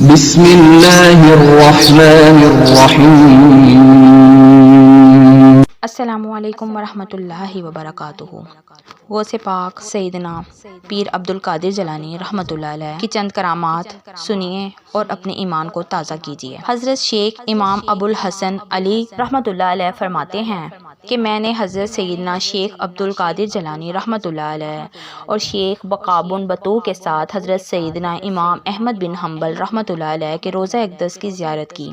بسم اللہ الرحمن الرحیم۔ السلام علیکم ورحمۃ اللہ وبرکاتہ۔ غوث پاک سیدنا پیر عبدالقادر جیلانی رحمۃ اللہ علیہ کی چند کرامات سنیے اور اپنے ایمان کو تازہ کیجیے۔ حضرت شیخ امام ابو الحسن علی رحمۃ اللہ علیہ فرماتے ہیں کہ میں نے حضرت سیدنا شیخ عبدالقادر جیلانی رحمۃ اللہ علیہ اور شیخ بقابن بطوع کے ساتھ حضرت سیدنا امام احمد بن حنبل رحمۃ اللہ علیہ کے روضہ اقدس کی زیارت کی۔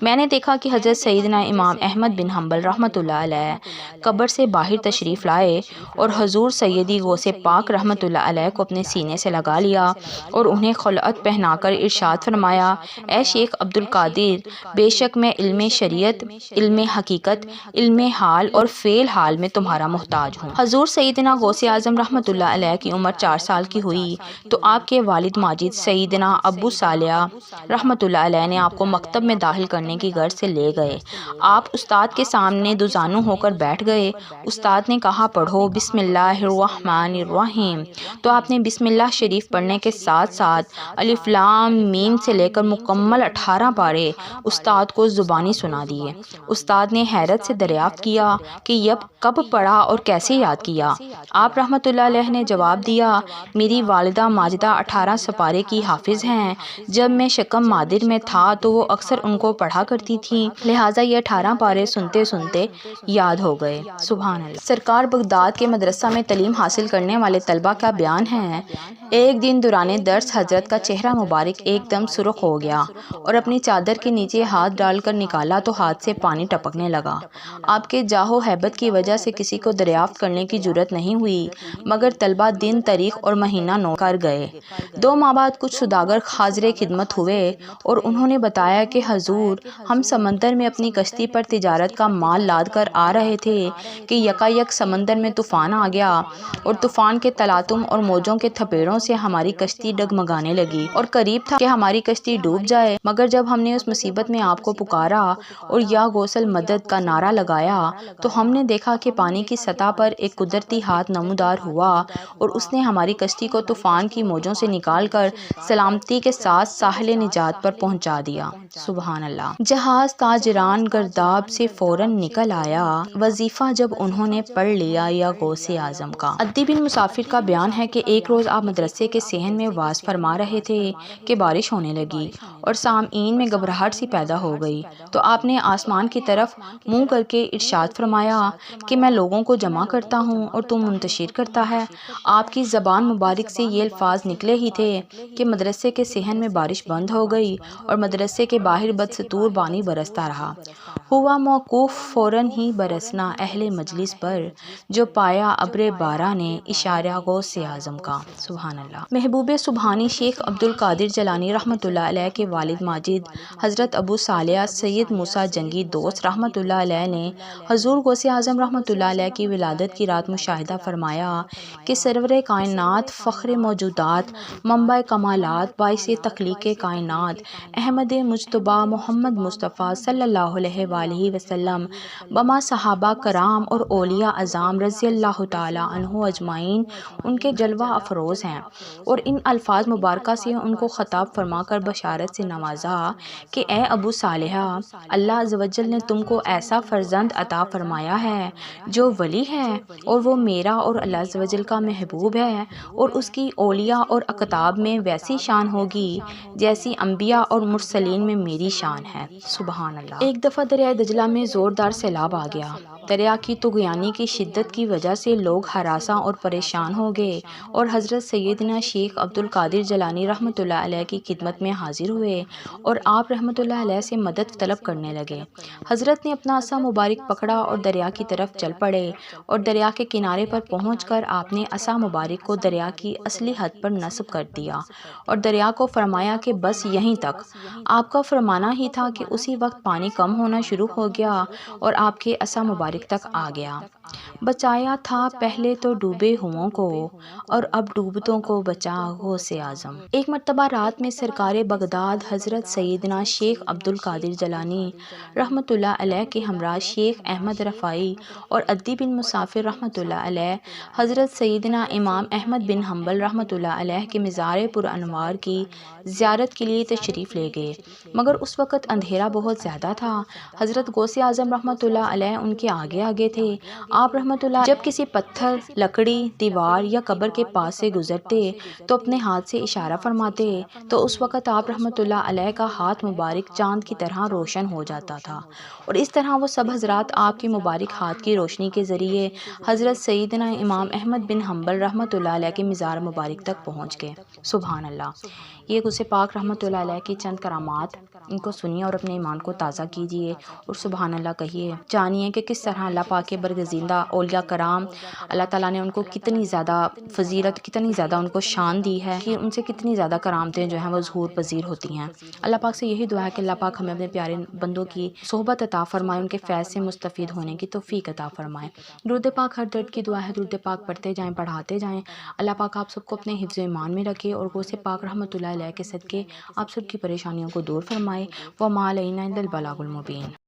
میں نے دیکھا کہ حضرت سیدنا امام احمد بن حنبل رحمۃ اللہ علیہ قبر سے باہر تشریف لائے اور حضور سیدی غوث پاک رحمۃ اللہ علیہ کو اپنے سینے سے لگا لیا اور انہیں خلعت پہنا کر ارشاد فرمایا، اے شیخ عبدالقادر، بے شک میں علم شریعت، علم حقیقت، علم حال اور فعل حال میں تمہارا محتاج ہوں۔ حضور سیدنا غوث اعظم رحمۃ اللہ علیہ کی عمر 4 سال کی ہوئی تو آپ کے والد ماجد سیدنا ابو صالح رحمۃ اللہ علیہ نے آپ کو مکتب میں داخل کرنے کی غرض سے لے گئے۔ آپ استاد کے سامنے دوزانو ہو کر بیٹھ گئے۔ استاد نے کہا، پڑھو بسم اللہ الرحمن الرحیم، تو آپ نے بسم اللہ شریف پڑھنے کے ساتھ ساتھ الف لام میم سے لے کر مکمل 18 پارے استاد کو زبانی سنا دیے۔ استاد نے حیرت سے دریافت کیا کہ یہ کب پڑھا اور کیسے یاد کیا؟ آپ رحمۃ اللہ علیہ نے جواب دیا، میری والدہ ماجدہ 18 سپارے کی حافظ ہیں۔ جب میں شکم مادر میں تھا تو وہ اکثر ان کو پڑھا کرتی تھیں، لہٰذا یہ 18 پارے سنتے سنتے یاد ہو گئے۔ سبحان اللہ۔ سرکار بغداد کے مدرسہ میں تعلیم حاصل کرنے والے طلبہ کا بیان ہے، ایک دن دوران درس حضرت کا چہرہ مبارک ایک دم سرخ ہو گیا اور اپنی چادر کے نیچے ہاتھ ڈال کر نکالا تو ہاتھ سے پانی ٹپکنے لگا۔ آپ کے جاہ و ہیبت کی وجہ سے کسی کو دریافت کرنے کی جرأت نہیں ہوئی، مگر طلبہ دن، تاریخ اور مہینہ نوٹ کر گئے۔ 2 ماہ بعد کچھ سوداگر حاضر خدمت ہوئے اور انہوں نے بتایا کہ حضور، ہم سمندر میں اپنی کشتی پر تجارت کا مال لاد کر آ رہے تھے کہ یکایک سمندر میں طوفان آ گیا اور طوفان کے تلاطم اور موجوں کے تھپیڑوں سے ہماری کشتی ڈگمگانے لگی اور قریب تھا کہ ہماری کشتی ڈوب جائے، مگر جب ہم نے اس مصیبت میں آپ کو پکارا اور یا غوث المدد کا نعرہ لگایا تو ہم نے دیکھا کہ پانی کی سطح پر ایک قدرتی ہاتھ نمودار ہوا اور اس نے ہماری کشتی کو طوفان کی موجوں سے نکال کر سلامتی کے ساتھ ساحل نجات پر پہنچا دیا۔ سبحان اللہ۔ جہاز تاجران گرداب سے فوراً نکل آیا، وظیفہ جب انہوں نے پڑھ لیا یا غوث اعظم کا۔ عدی بن مسافر کا بیان ہے کہ ایک روز آپ مدرسے کے صحن میں وعظ فرما رہے تھے کہ بارش ہونے لگی اور سامعین میں گھبراہٹ سی پیدا ہو گئی، تو آپ نے آسمان کی طرف منہ کر کے ارشاد فرمایا کہ میں لوگوں کو جمع کرتا ہوں اور تو منتشر کرتا ہے۔ آپ کی زبان مبارک سے یہ الفاظ نکلے ہی تھے کہ مدرسے کے صحن میں بارش بند ہو گئی اور مدرسے کے باہر بدستور پانی برستا رہا۔ ہوا موقوف فوراً ہی برسنا اہل مجلس پر، جو پایا ابر بارہ نے اشارہ غوث اعظم کا۔ سبحان اللہ۔ محبوب سبحانی شیخ عبدالقادر جیلانی رحمۃ اللہ علیہ کے والد ماجد حضرت ابو صالح سید موسیٰ جنگی دوست رحمۃ اللہ علیہ نے حضور غوث اعظم رحمۃ اللہ علیہ کی ولادت کی رات مشاہدہ فرمایا کہ سرور کائنات، فخر موجودات، منبع کمالات، باعث تخلیق کائنات، احمد مجتبیٰ محمد مصطفیٰ صلی اللہ علیہ وآلہ وسلم بما صحابہ کرام اور اولیاء اعظام رضی اللہ تعالیٰ عنہ اجمعین ان کے جلوہ افروز ہیں، اور ان الفاظ مبارکہ سے ان کو خطاب فرما کر بشارت سے نوازا کہ اے ابو صالح، اللہ عز و جل نے تم کو ایسا فرزند عطا فرمایا ہے جو ولی ہے، اور وہ میرا اور اللہ عز و جل کا محبوب ہے، اور اس کی اولیاء اور اقطاب میں ویسی شان ہوگی جیسی انبیاء اور مرسلین میں میری شان ہے۔ سبحان اللہ۔ ایک دفعہ دریائے دجلہ میں زوردار سیلاب آ گیا۔ دریا کی طغیانی کی شدت کی وجہ سے لوگ ہراساں اور پریشان ہو گئے اور حضرت سیدنا شیخ عبدالقادر جیلانی رحمۃ اللہ علیہ کی خدمت میں حاضر ہوئے اور آپ رحمۃ اللہ علیہ سے مدد طلب کرنے لگے۔ حضرت نے اپنا عصا مبارک پکڑا اور دریا کی طرف چل پڑے اور دریا کے کنارے پر پہنچ کر آپ نے عصا مبارک کو دریا کی اصلی حد پر نصب کر دیا اور دریا کو فرمایا کہ بس یہیں تک۔ آپ کا فرمانا ہی تھا کہ اسی وقت پانی کم ہونا شروع ہو گیا اور آپ کے عصا مبارک تک آ گیا۔ بچایا تھا پہلے تو ڈوبے ہوں کو، اور اب ڈوبتوں کو بچا غوث اعظم۔ ایک مرتبہ رات میں سرکار بغداد حضرت سیدنا شیخ عبد القادر جیلانی رحمۃ اللہ علیہ کے ہمراہ شیخ احمد رفاعی اور عدی بن مسافر رحمۃ اللہ علیہ، حضرت سیدنا امام احمد بن حنبل رحمۃ اللہ علیہ کے مزار پر انوار کی زیارت کے لیے تشریف لے گئے، مگر اس وقت اندھیرا بہت زیادہ تھا۔ حضرت غوث اعظم رحمۃ اللہ علیہ ان کے آگے آگے تھے۔ آپ رحمۃ اللہ جب کسی پتھر، لکڑی، دیوار یا قبر کے پاس سے گزرتے تو اپنے ہاتھ سے اشارہ فرماتے تو اس وقت آپ رحمۃ اللہ علیہ کا ہاتھ مبارک چاند کی طرح روشن ہو جاتا تھا، اور اس طرح وہ سب حضرات آپ کے مبارک ہاتھ کی روشنی کے ذریعے حضرت سیدنا امام احمد بن حنبل رحمۃ اللہ علیہ کے مزار مبارک تک پہنچ گئے۔ سبحان اللہ۔ یہ غوث پاک رحمۃ اللہ علیہ کی چند کرامات، ان کو سنیے اور اپنے ایمان کو تازہ کیجیے اور سبحان اللہ کہیے۔ جانیے کہ کس طرح اللہ پاک کے برگزیدہ اولیاء کرام، اللہ تعالیٰ نے ان کو کتنی زیادہ فضیلت، کتنی زیادہ ان کو شان دی ہے کہ ان سے کتنی زیادہ کرامتیں جو ہیں وہ ظہور پذیر ہوتی ہیں۔ اللہ پاک سے یہی دعا ہے کہ اللہ پاک ہمیں اپنے پیارے بندوں کی صحبت عطا فرمائے، ان کے فیض سے مستفید ہونے کی توفیق عطا فرمائے۔ درود پاک ہر درد کی دعا ہے، درود پاک پڑھتے جائیں، پڑھاتے جائیں۔ اللہ پاک آپ سب کو اپنے حفظ و ایمان میں رکھے اور غوث پاک رحمۃ اللہ علیہ کے صدقے آپ سب کی پریشانیوں کو دور فرمائے۔ وما علینا الا البلاغ المبین۔